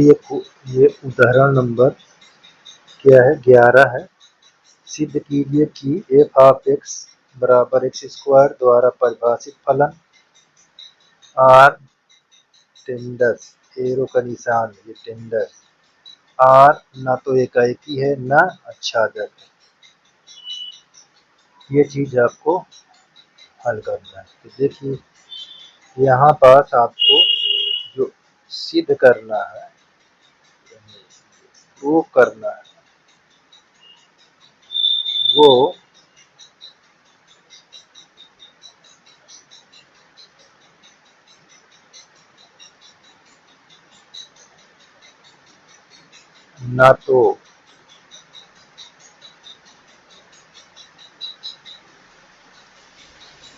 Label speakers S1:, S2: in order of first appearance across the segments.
S1: ये उदाहरण नंबर क्या है, 11 है। सिद्ध कीजिए कि एफ ऑफ एक्स बराबर एक्स स्क्वायर द्वारा परिभाषित फलन आर टेंडस, एरो का निशान, ये टेंडस आर ना तो एकाएकी है ना आच्छादक है। ये चीज आपको हल करना है। तो देखिए यहाँ पास आपको जो सिद्ध करना है वो करना है, वो ना तो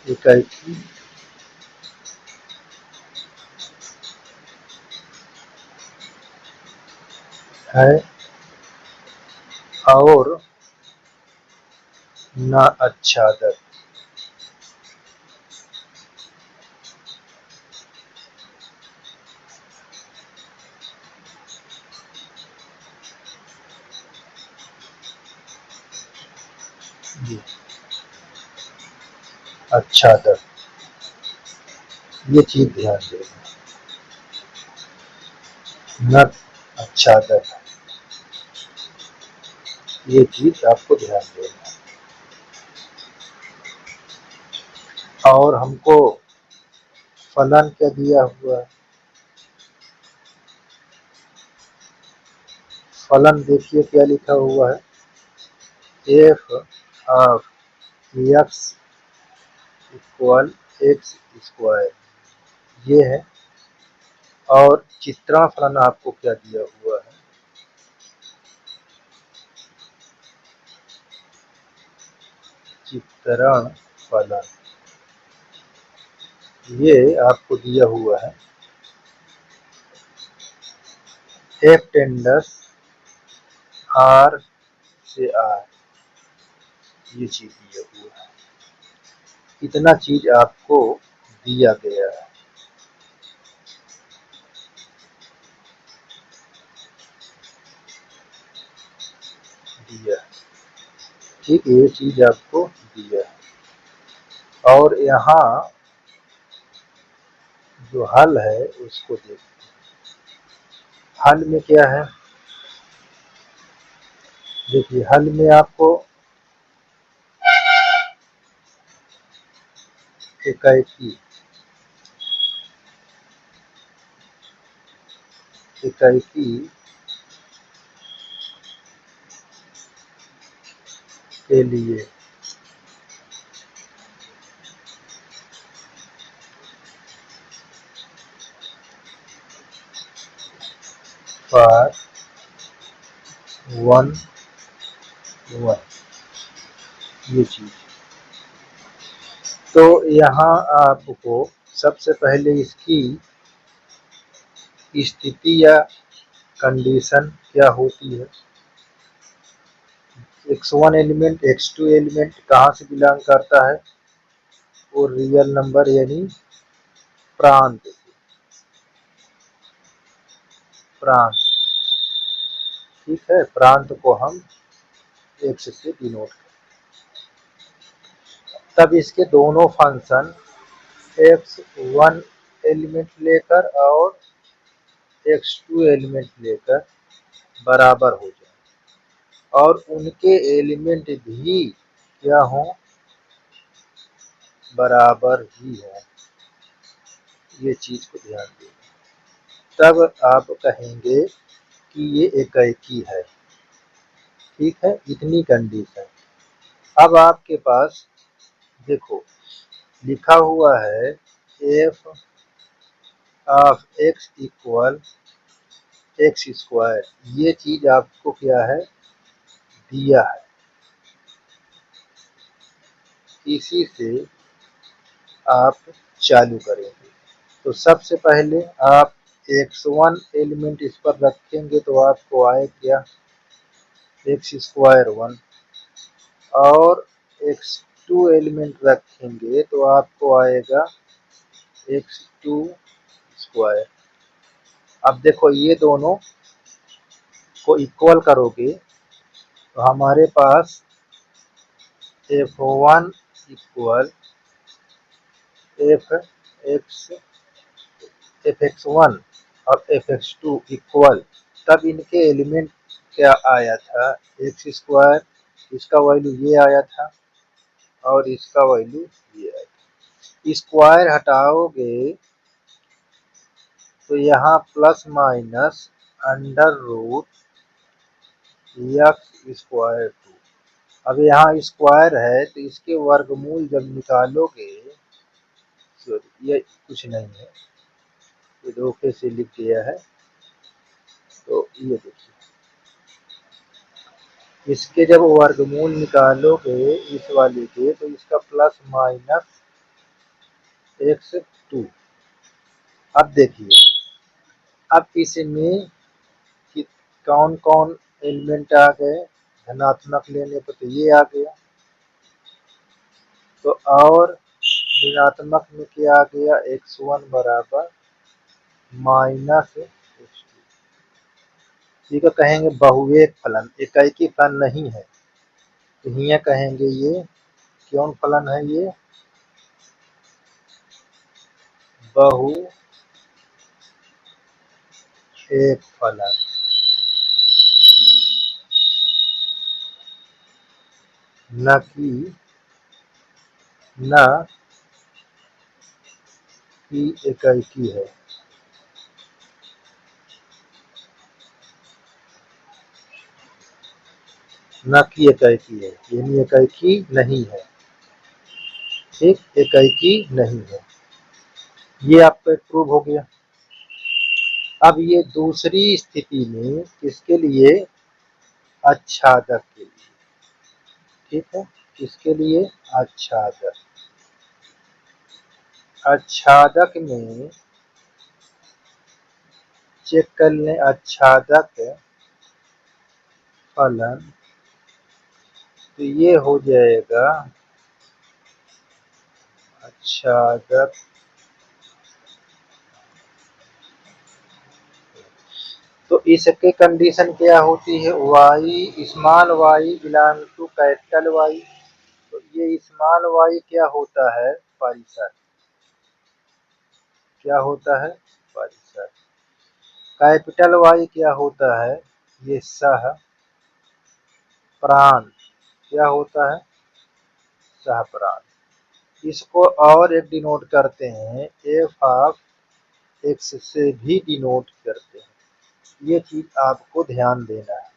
S1: इकाई है और न आच्छादक। आच्छादक, ये चीज ध्यान देना, न आच्छादक, ये चीज आपको ध्यान देना। और हमको फलन क्या दिया हुआ है, फलन देखिए क्या लिखा हुआ है, f of x equal x square, ये है। और चित्रण फलन आपको क्या दिया हुआ है, चित्रण फलन, ये आपको दिया हुआ है एफ टेंडस आर से आर, ये चीज दिया हुआ है। इतना चीज आपको दिया गया है, दिया, ठीक, ये चीज आपको दिया है। और यहाँ जो हल है उसको देखते हैं। हल में क्या है, देखिए हल में आपको इकाई के लिए फॉर 1 1, ये चीज। तो यहाँ आपको सबसे पहले इसकी स्थिति या कंडीशन क्या होती है, x1 एलिमेंट x2 एलिमेंट कहाँ से बिलोंग करता है, वो रियल नंबर यानी प्रांत, प्रांत, ठीक है, प्रांत को हम x से डिनोट करते। तब इसके दोनों फंक्शन x1 एलिमेंट लेकर और x2 एलिमेंट लेकर बराबर हो जाए और उनके एलिमेंट भी क्या हो, बराबर ही हो, ये चीज को ध्यान देना। तब आप कहेंगे कि ये एकाकी है, ठीक है, इतनी कंडीशन। अब आपके पास देखो लिखा हुआ है f of x equal x square, ये चीज आपको क्या है, दिया है। इसी से आप चालू करेंगे। तो सबसे पहले आप x1 एलिमेंट इस पर रखेंगे तो आपको आए क्या, एक्स स्क्वायर 1, और x2 एलिमेंट रखेंगे तो आपको आएगा x2 स्क्वायर। अब देखो ये दोनों को इक्वल करोगे तो हमारे पास f1 इक्वल fx1 और fx2 इक्वल, तब इनके एलिमेंट क्या आया था, एक्स स्क्वायर, इसका वैल्यू ये आया था और इसका वैल्यू ये आया था। स्क्वायर हटाओगे तो यहाँ plus minus under root x square two. अब यहाँ स्क्वायर है तो इसके वर्गमूल जब निकालोगे, सॉरी ये कुछ नहीं है, ये धोखे से लिख दिया है, तो ये देखिए इसके जब वर्गमूल निकालोगे इस वाले के तो इसका प्लस माइनस एक्स टू। अब देखिए अब इसमें कि कौन कौन एलिमेंट आ गए, धनात्मक लेने पर तो ये आ गया, तो और ऋणात्मक में क्या आ गया, x1 बराबर माइनस x2। ठीक है, कहेंगे बहुएक फलन, एकाएकी फलन नहीं है, तो यहाँ कहेंगे ये कौन फलन है, ये बहु एक फलन, न कि एकाएकी है। न कि एकाएकी है यानी एकाएकी नहीं है, ठीक, एकाएकी नहीं है, ये आपका प्रूव हो गया। अब ये दूसरी स्थिति में किसके लिए, आच्छादक के लिए, ठीक है, किसके लिए, आच्छादक। आच्छादक में चेक कर लें, आच्छादक फलन तो ये हो जाएगा आच्छादक, तो इसके कंडीशन क्या होती है, y small y belong to capital Y। तो ये स्मॉल y क्या होता है, परिसर, क्या होता है, परिसर। कैपिटल Y क्या होता है, ये सह प्रांत, क्या होता है, सह प्रांत। इसको और एक डिनोट करते हैं, एफ ऑफ एक्स से भी डिनोट करते हैं, ये चीज आपको ध्यान देना है।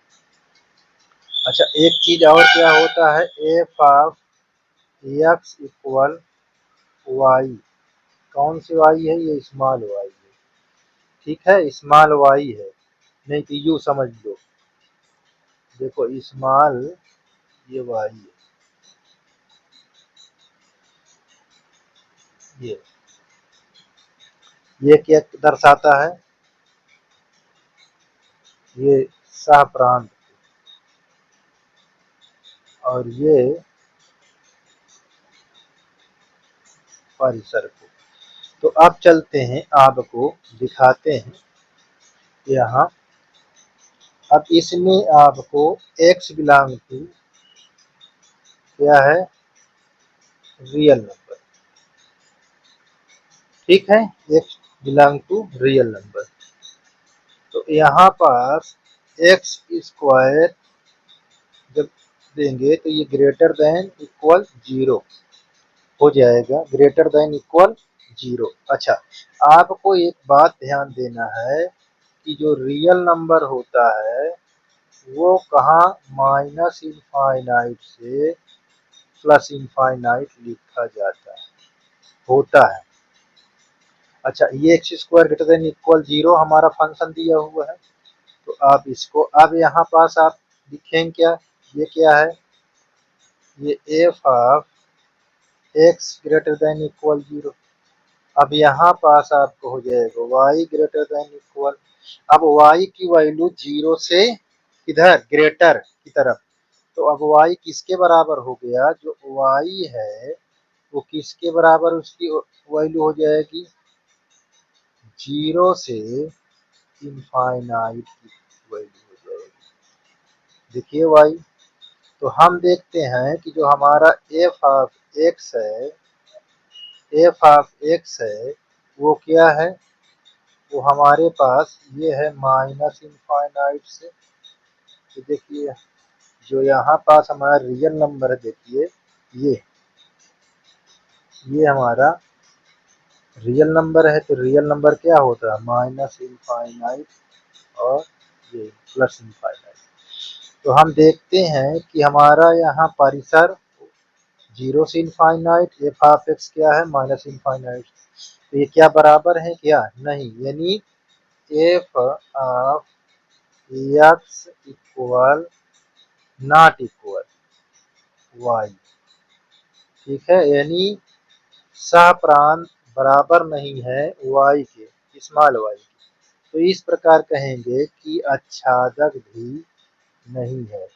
S1: अच्छा एक चीज और क्या होता है, f of x equal y, कौन सी वाई है, ये स्मॉल वाई है, ठीक है, स्मॉल वाई है, नहीं तो यू समझ लो, देखो स्मॉल ये वाई है, ये क्या दर्शाता है, ये सह प्रांत और ये परिसर को। तो अब चलते हैं, आपको दिखाते हैं यहाँ। अब इसमें आपको x बिलोंग टू क्या है, रियल नंबर, ठीक है, x belong to real number. तो यहाँ पास एक्स स्क्वायर जब देंगे तो ये ग्रेटर देन इक्वल जीरो हो जाएगा, ग्रेटर देन इक्वल जीरो। अच्छा आपको एक बात ध्यान देना है कि जो रियल नंबर होता है वो कहाँ माइनस इनफाइनाइट से प्लस इनफाइनाइट लिखा जाता है, होता है। अच्छा ये x square greater than equal zero हमारा फंक्शन दिया हुआ है, तो आप इसको अब यहाँ पास आप लिखेंगे क्या, ये क्या है, ये F of x greater than equal zero. अब यहाँ पास आपको हो जाएगा y ग्रेटर देन इक्वल, अब y की वैल्यू जीरो से इधर ग्रेटर की तरफ, तो अब y किसके बराबर हो गया, जो y है वो किसके बराबर उसकी वैल्यू हो जाएगी, जीरो से इनफाइनाइट की वैल्यू हो जाएगी। देखिए भाई, तो हम देखते हैं कि जो हमारा एफ ऑफ एक्स है, एफ ऑफ एक्स है वो क्या है, वो हमारे पास ये है माइनस इनफाइनाइट से। तो देखिए जो यहाँ पास हमारा रियल नंबर है, देखिए ये हमारा रियल नंबर है। तो रियल नंबर क्या होता है, माइनस इनफाइनाइट और ये प्लस इनफाइनाइट। तो हम देखते हैं कि हमारा यहाँ परिसर 0 से इनफाइनाइट, एफ ऑफ एक्स क्या है, माइनस इनफाइनाइट। तो ये क्या बराबर है, क्या नहीं, यानी f of x equal not equal y. ठीक है, यानी सह प्रांत बराबर नहीं है वाई के, स्मॉल वाई के। तो इस प्रकार कहेंगे कि आच्छादक भी नहीं है,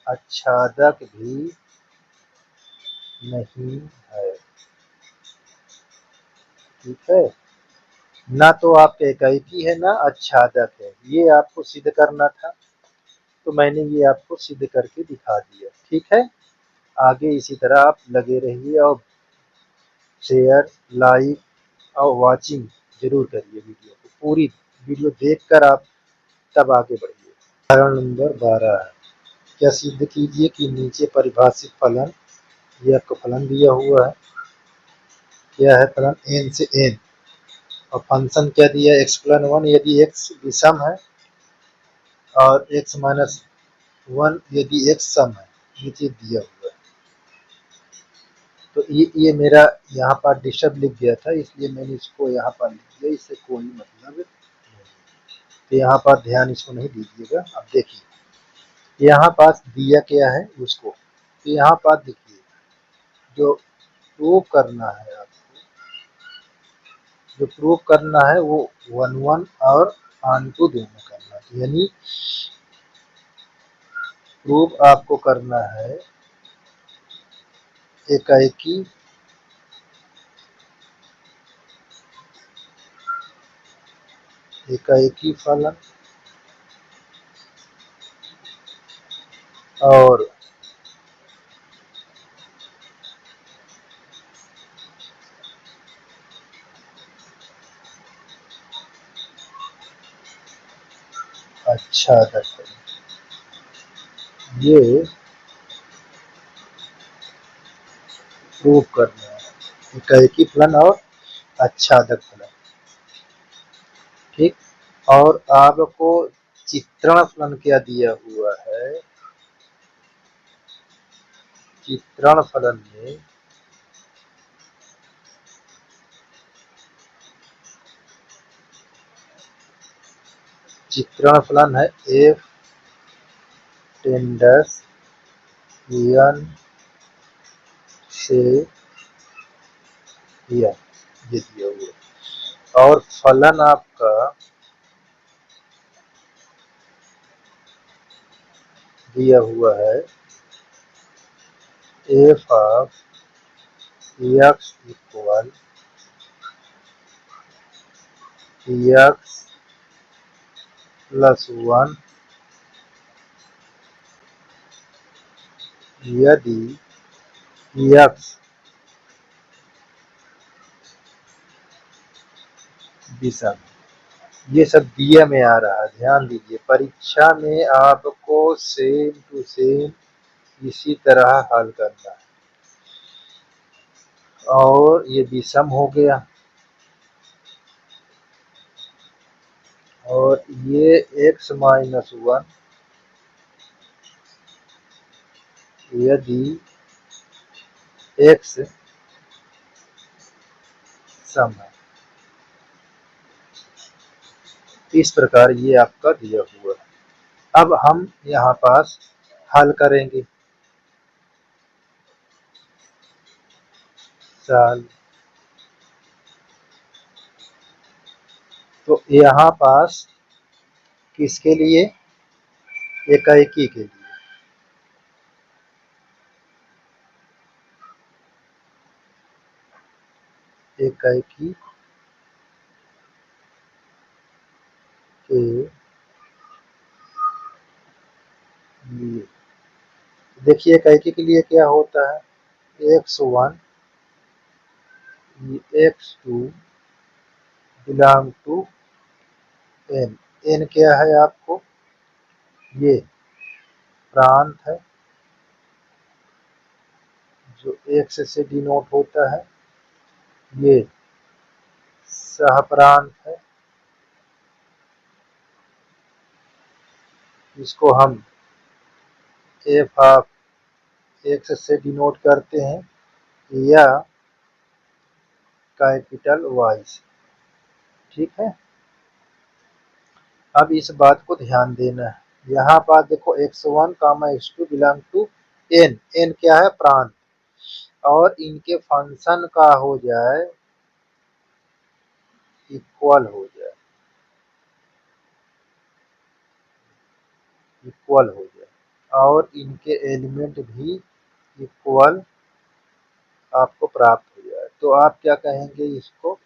S1: आच्छादक भी नहीं है। ठीक है, ना तो आपके एकाएकी है ना आच्छादक है, ये आपको सिद्ध करना था। तो मैंने ये आपको सिद्ध करके दिखा दिया। ठीक है, आगे इसी तरह आप लगे रहिए और शेयर, लाइक और वाचिंग जरूर करिए वीडियो को। पूरी वीडियो देखकर आप तब आगे बढ़िए। उदाहरण नंबर 12 है। क्या सिद्ध कीजिए कि नीचे परिभाषित फलन, ये आपको फलन दिया हुआ है, क्या है फलन n से n, और फंक्शन क्या दिया है x+1 यदि x विषम है और x माइनस 1 यदि x सम है, नीचे दिया हुआ है। तो ये मेरा यहाँ पर डिस्टर्ब लिख गया था, इसलिए मैंने इसको यहाँ पर लिख दिया, इससे कोई मतलब नहीं। तो यहाँ पर ध्यान इसको नहीं दीजिएगा। अब देखिए यहाँ पास दिया क्या है उसको, तो यहाँ पर देखिए जो प्रूव करना है आपको, जो प्रूव करना है वो 1 1 और ऑन टू दोनों करना है। यानी प्रूव आपको करना है एकाएकी एकाएकी फलन और आच्छादक फलन, ये प्रूव करना है एकाएकी फलन और आच्छादक फलन। ठीक, और आपको चित्रण फलन क्या दिया हुआ है, चित्रण फलन में चित्रण फलन है एफ टेंडस n से n, ये दिया हुआ है। और फलन आपका दिया हुआ है f of x equal x+1 यदि x विषम। ये सब दिया में आ रहा है, ध्यान दीजिए। परीक्षा में आपको सेम टू सेम इसी तरह हल करना है। और ये विषम हो गया, और ये x-1 यदि x सम है। इस प्रकार ये आपका दिया हुआ है। अब हम यहाँ पास हल करेंगे। साल तो यहाँ पास किसके लिए, एकाएकी के लिए। एकाएकी के लिए। देखिए कैकी के लिए क्या होता है, x1 x2 belong to n। n क्या है आपको, ये प्रांत है जो x से डिनोट होता है, ये सहप्रांत है, इसको हम f ऑफ x से डिनोट करते हैं, या कैपिटल Y से। ठीक है, अब इस बात को ध्यान देना है, यहाँ पर देखो x1 x2 belong to n। n क्या है, प्रांत, और इनके फंक्शन का हो जाए इक्वल हो जाए, इक्वल हो जाए, और इनके एलिमेंट भी इक्वल आपको प्राप्त हो जाए, तो आप क्या कहेंगे इसको,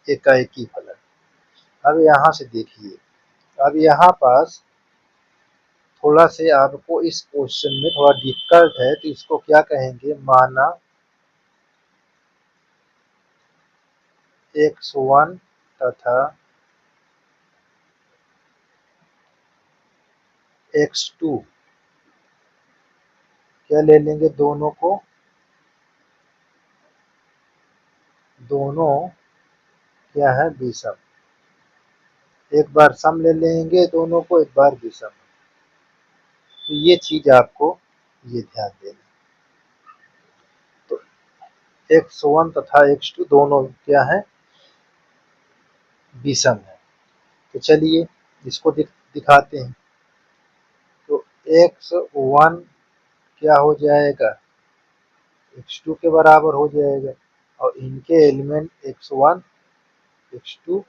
S1: एकाएकी फलन। अब यहाँ से देखिए, अब यहाँ पास थोड़ा से आपको इस क्वेश्चन में थोड़ा डिफिकल्ट है, तो इसको क्या कहेंगे, माना x1 तथा x2 क्या ले लेंगे, दोनों को, दोनों क्या है, विषम। एक बार सम ले लेंगे दोनों को, एक बार विषम। तो ये चीज आपको ये ध्यान देना। तो x1 तथा x2 दोनों क्या है, विषम है। तो चलिए इसको दिखाते हैं। तो x1 क्या हो जाएगा, x2 के बराबर हो जाएगा, और इनके एलिमेंट x1 x2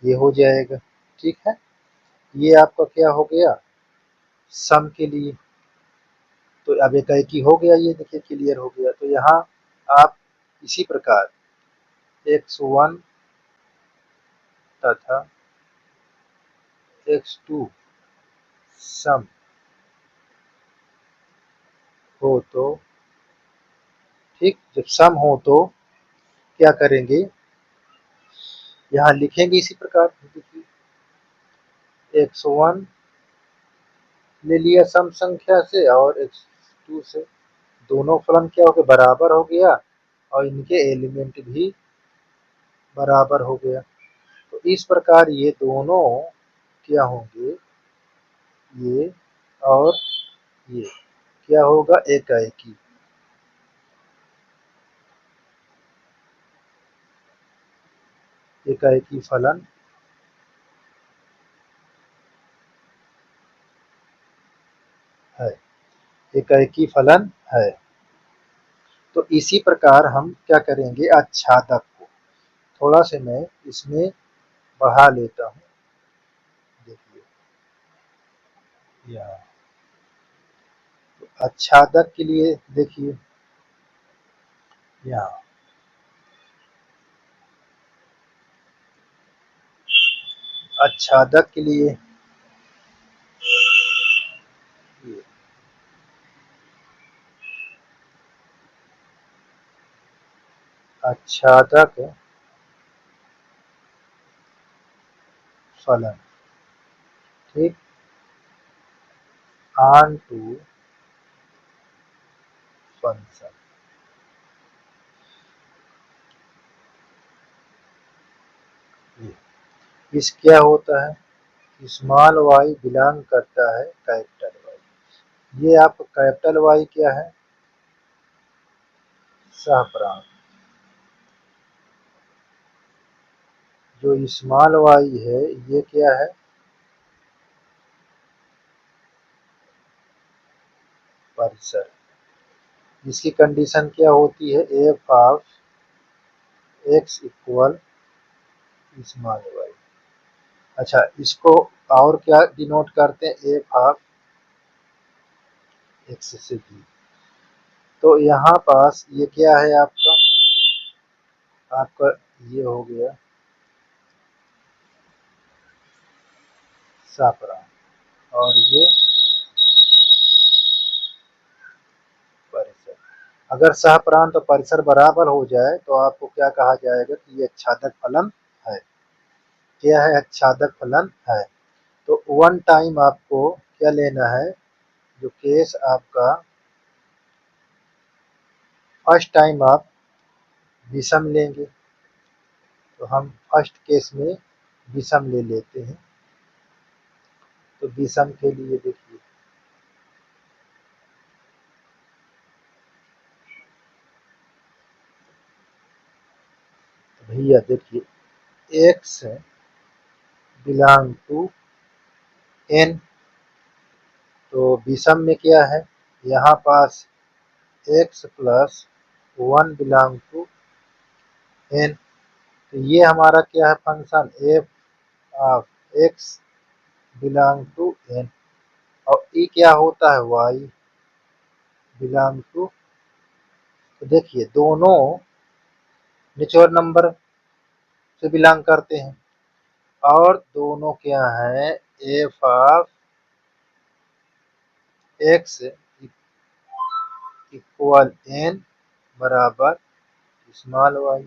S1: ये हो जाएगा। ठीक है, ये आपका क्या हो गया, सम के लिए। तो अब एकाएकी हो गया, ये देखिए क्लियर हो गया। तो यहाँ आप इसी प्रकार x1 तथा x2 सम हो तो, ठीक, जब सम हो तो क्या करेंगे, यहाँ लिखेंगे इसी प्रकार। देखिए x1 ले लिया सम संख्या से और x2 से, दोनों फलन क्या हो गया, बराबर हो गया, और इनके एलिमेंट भी बराबर हो गया। तो इस प्रकार ये दोनों क्या होंगे, ये और ये क्या होगा, एकाएकी। एकाएकी फलन है, एकाएकी फलन है। तो इसी प्रकार हम क्या करेंगे, आच्छादक को थोड़ा से मैं इसमें बढ़ा लेता हूँ। देखिए यहाँ तो आच्छादक के लिए देखिए, यहाँ आच्छादक के लिए ये आच्छादक फलन, ठीक, ऑन टू फंक्शन। इस क्या होता है, स्मॉल वाई बिलोंग करता है कैपिटल वाई। ये आपका कैपिटल वाई क्या है, सहप्रांत। जो स्मॉल वाई है ये क्या है, परिसर। जिसकी कंडीशन क्या होती है, f of x equal small y. अच्छा, इसको और क्या डिनोट करते हैं, एफ ऑफ एक्स से भी। तो यहाँ पास ये क्या है आपका, आपका ये हो गया साफरान और ये परिसर। अगर साफरान तो परिसर बराबर हो जाए तो आपको क्या कहा जाएगा कि ये आच्छादक फलन है। क्या है? आच्छादक फलन है। तो वन टाइम आपको क्या लेना है, जो केस आपका फर्स्ट टाइम आप विषम लेंगे, तो हम फर्स्ट केस में विषम ले लेते हैं। तो विषम के लिए देखिए, भैया देखिए x बिलोंग टू n, तो विषम में क्या है, यहाँ पास x plus 1 belong to n, तो ये हमारा क्या है function f of x belong to n, और e क्या होता है y बिलोंग टू, तो देखिए दोनों नेचुरल नंबर से बिलोंग करते हैं और दोनों क्या है f of x equal n बराबर स्मॉल y।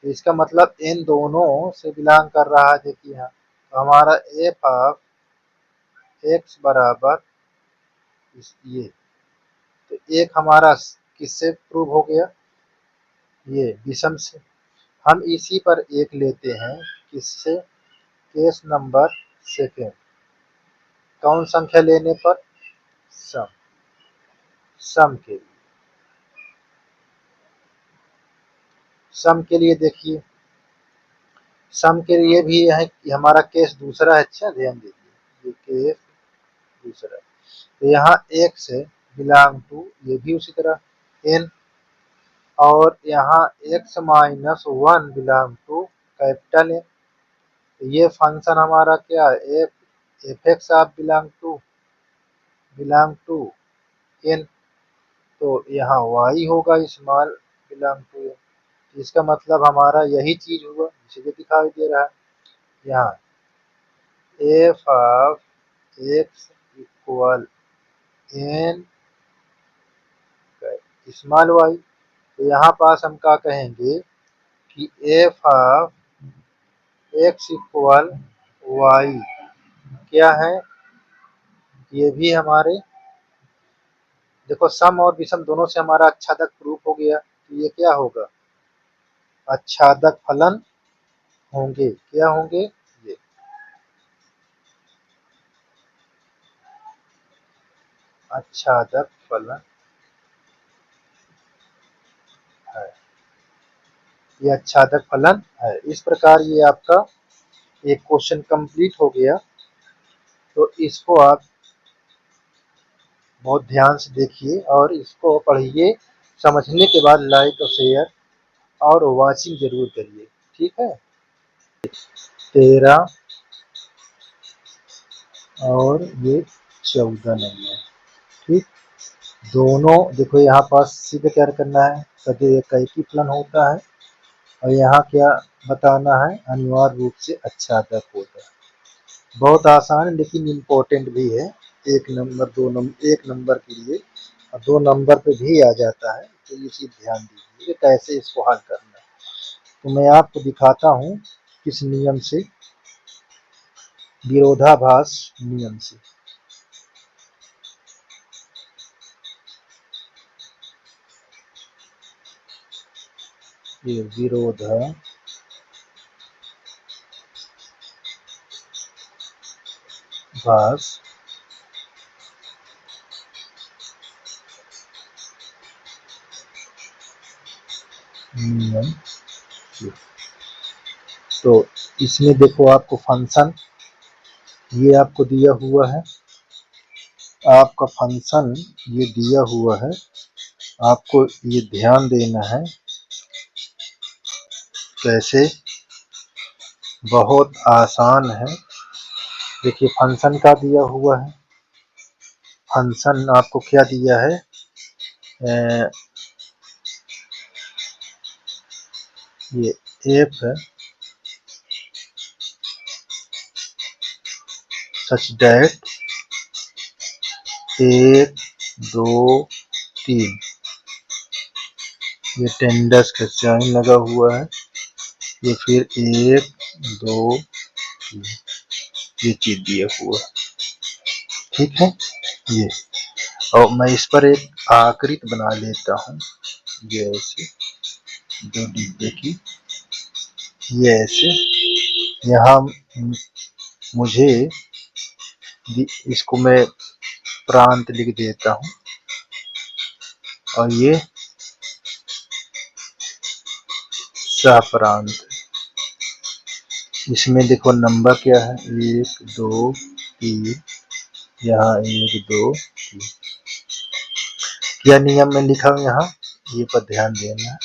S1: तो इसका मतलब n दोनों से बिलोंग कर रहा है। देखिए यहाँ तो हमारा f ऑफ x बराबर ये, तो एक हमारा किससे प्रूव हो गया, ये विषम से। हम इसी पर एक लेते हैं, किससे, केस नंबर सेकेंड। कौन संख्या लेने पर, सम। सम के लिए, सम के लिए देखिए, सम के लिए भी है कि हमारा केस दूसरा है। अच्छा ध्यान दीजिए, ये केस दूसरा, तो यहाँ एक से बिलोंग टू, ये भी उसी तरह n, और यहाँ x minus 1 belong to capital N, तो ये फंक्शन हमारा क्या है, f x of belong to n, तो यहाँ y होगा स्मॉल बिलोंग टू n। इसका मतलब हमारा यही चीज हुआ जिसे दिखाई दे रहा है यहाँ, f of x equal n small y। तो यहाँ पास हम क्या कहेंगे कि f of x equal y क्या है, ये भी हमारे देखो सम और विषम दोनों से हमारा आच्छादक प्रूफ हो गया, तो ये क्या होगा, आच्छादक फलन होंगे। क्या होंगे, ये आच्छादक फलन है, ये आच्छादक फलन है। इस प्रकार ये आपका एक क्वेश्चन कंप्लीट हो गया। तो इसको आप बहुत ध्यान से देखिए और इसको पढ़िए, समझने के बाद लाइक और शेयर और वाचिंग जरूर करिए। ठीक है, 13 और ये 14 नंबर। ठीक, दोनों देखो यहाँ पास सिद्ध क्या करना है, सदैव एकैकी फलन होता है, और यहाँ क्या बताना है, अनिवार्य रूप से आच्छादक होता है। बहुत आसान है लेकिन इम्पोर्टेंट भी है। एक नंबर, दो नंबर, एक नंबर के लिए और 2 नंबर पे भी आ जाता है, तो ये चीज ध्यान दीजिए कि कैसे इसको हल करना है। तो मैं आपको दिखाता हूँ किस नियम से, विरोधाभास नियम से। ये विरोधाभास नियम, तो इसमें देखो आपको फंक्शन ये आपको दिया हुआ है, आपका फंक्शन ये दिया हुआ है, आपको ये ध्यान देना है कैसे, बहुत आसान है। देखिए फंक्शन का दिया हुआ है, फंक्शन आपको क्या दिया है, ये एफ सच डैट 1 2 3 ये टेंडर्स का साइन लगा हुआ है। ये फिर 1 2 3 ये चीज दिया हुआ है, ठीक है। ये और मैं इस पर एक आकृति बना लेता हूँ, ये ऐसे 2 डिब्बे की, ये ऐसे। यहाँ मुझे इसको मैं प्रांत लिख देता हूँ और ये सप्रांत। इसमें देखो नंबर क्या है 1 2 3, यहाँ 1 2 3। क्या नियम में लिखा हूँ यहाँ, ये पर ध्यान देना।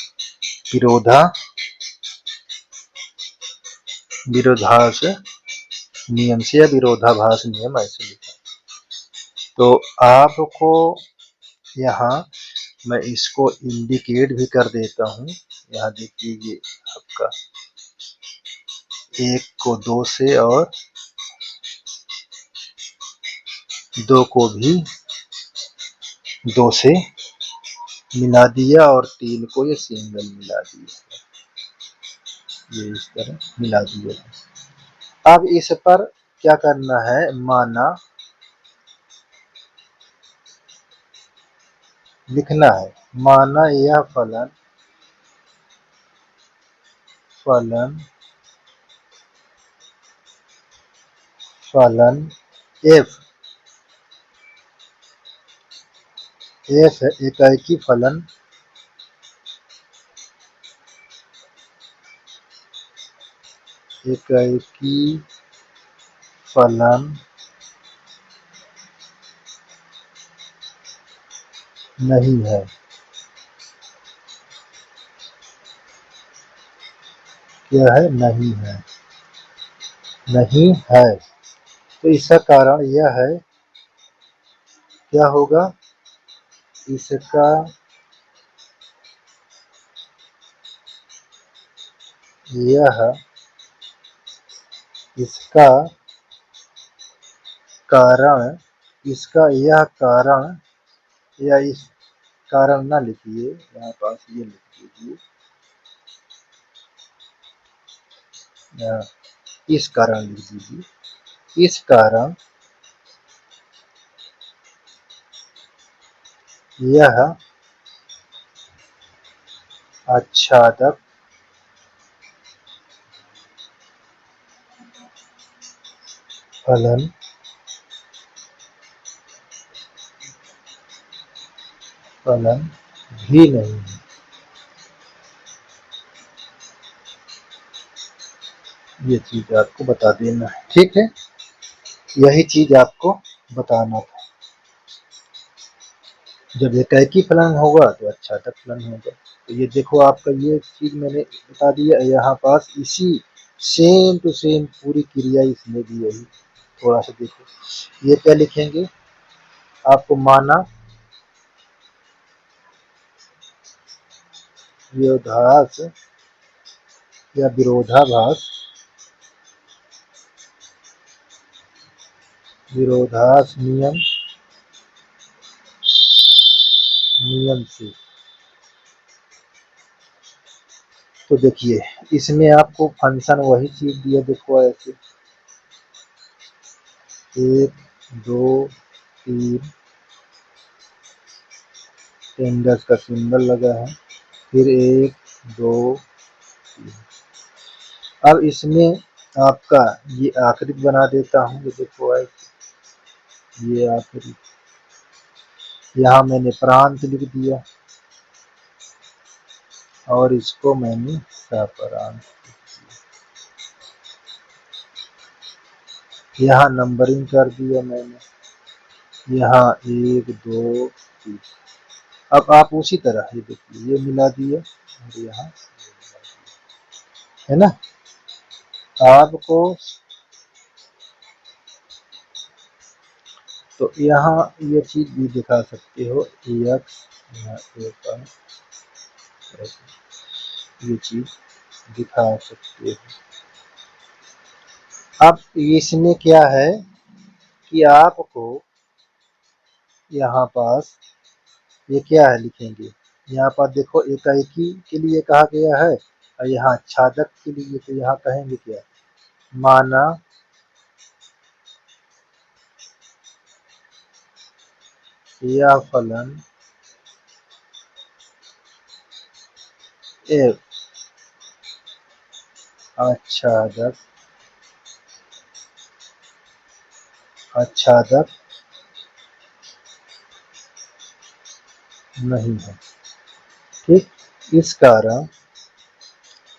S1: विरोधाभास नियम से या विरोधाभास नियम ऐसे लिखा। तो आपको यहाँ मैं इसको इंडिकेट भी कर देता हूँ। यहाँ देखिए ये आपका 1 को 2 से और 2 को भी 2 से मिला दिया और 3 को ये सिंगल मिला दिया, ये इस तरह मिला दिया। अब इस पर क्या करना है, माना लिखना है। माना यह फलन f है एकाकी फलन नहीं है। क्या है, नहीं है, नहीं है। तो इसका कारण यह है, क्या होगा, इसका यह इसका कारण इसका यह कारण या इस कारण ना लिखिए, यहाँ पास ये लिख दीजिए, इस कारण लिख दीजिए। इस कारण यह आच्छादक फलन भी नहीं है। ये चीज आपको बता देना है, ठीक है। यही चीज आपको बताना था। जब एकाकी फलन होगा तो आच्छादक फलन होगा। तो ये देखो आपका ये चीज मैंने बता दिया। यहाँ पास इसी सेम टू सेम पूरी क्रिया इसमें भी यही। थोड़ा सा देखो ये क्या लिखेंगे, आपको माना विरोधाभास या विरोधाभास नियम से। तो देखिए इसमें आपको फंक्शन वही चीज दिया, देखो ऐसे 1 2 3 टेंडर्स का सिंबल लगा है, फिर 1 2 3। अब इसमें आपका ये आकृति बना देता हूँ, ये देखो ऐसे ये आकृति। यहाँ मैंने प्रांत लिख दिया और इसको मैंने सप्रांत। यहाँ नंबरिंग कर दिया मैंने, यहाँ 1 2 3। अब आप उसी तरह ये देखिए ये मिला दिया और यहाँ है ना। आपको तो यहाँ ये चीज भी दिखा सकते हो, एक्स यहाँ ये चीज दिखा सकते हो। अब इसमें क्या है, कि आपको यहाँ पास ये क्या है लिखेंगे, यहाँ पर देखो एकाएकी के लिए कहा गया है और यहाँ छादक के लिए, तो यहाँ कहेंगे क्या, माना या फलन ए आच्छादक नहीं है। ठीक, इस कारण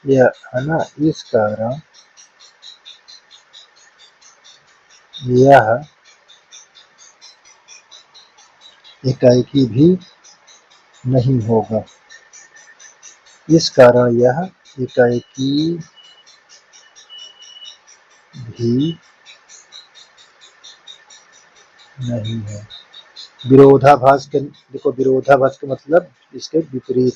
S1: यह है ना, इस कारण यह एकाएकी भी नहीं होगा, इस कारण यह एकाएकी भी नहीं है। विरोधाभास के, देखो विरोधाभास का मतलब इसके विपरीत,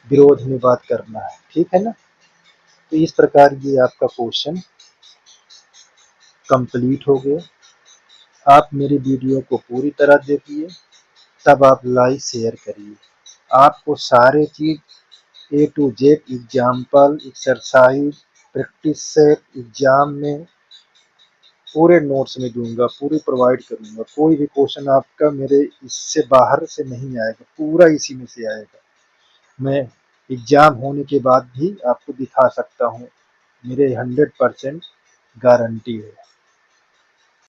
S1: विरोध में बात करना है, ठीक है ना। तो इस प्रकार ये आपका क्वेश्चन कंप्लीट हो गया। आप मेरी वीडियो को पूरी तरह देखिए, तब आप लाइक शेयर करिए। आपको सारे चीज A to Z example, exercise, practice set exam में पूरे नोट्स में दूंगा, पूरी प्रोवाइड करूंगा। कोई भी क्वेश्चन आपका मेरे इससे बाहर से नहीं आएगा, पूरा इसी में से आएगा। मैं एग्जाम होने के बाद भी आपको दिखा सकता हूँ, मेरे 100% गारंटी है।